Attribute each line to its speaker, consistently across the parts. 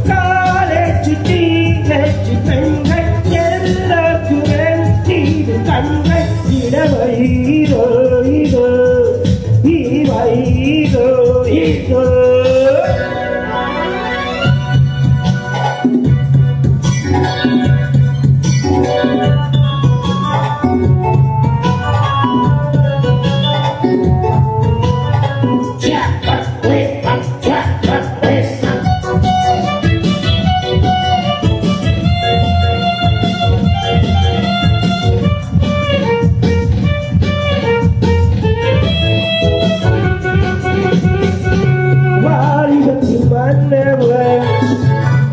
Speaker 1: college teenage பெண்கள் எல்லாருக்குமே இது கண்கள் இடவைதோ இதோ இவைதோ இதோ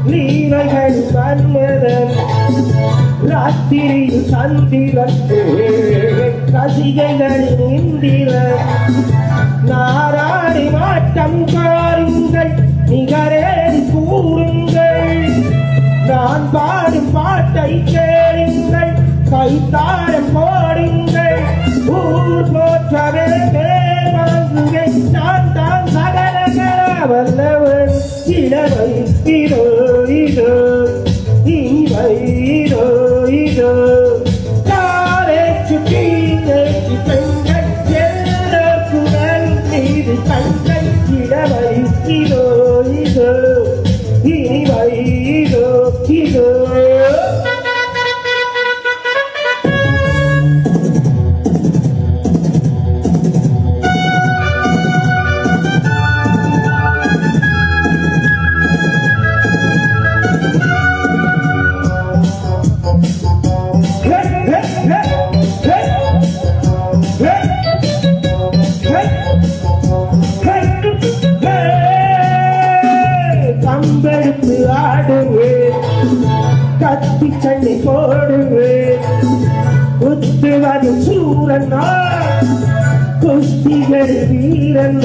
Speaker 1: நீலகள் மன்மதன் ராத்திரியில் சந்திரன் ரசிகைகளின் இந்திரன் நாராணி மாட்டம் பாருங்கள் நிகரேறி கூறுங்கள் நான் பாடும் பாட்டை கேளுங்கள் கைத்தாரம் போடுங்கள் ஊர் போற்றவே வாங்குவேன் நான் தான் சகலகல வல்லவன் இளவை இதோ இதோ இவைதோ இதோ காலேஜ் டீனேஜ் பெண்கள் எல்லாருக்குடன் இது கண்கள் இளவை இதோ இதோ இவைதோ இதோ கம்பெடுத்து ஆடுவேன் கத்தி சண்டை போடுவேன் குத்துவது சூரன் குஸ்திகள் வீரன்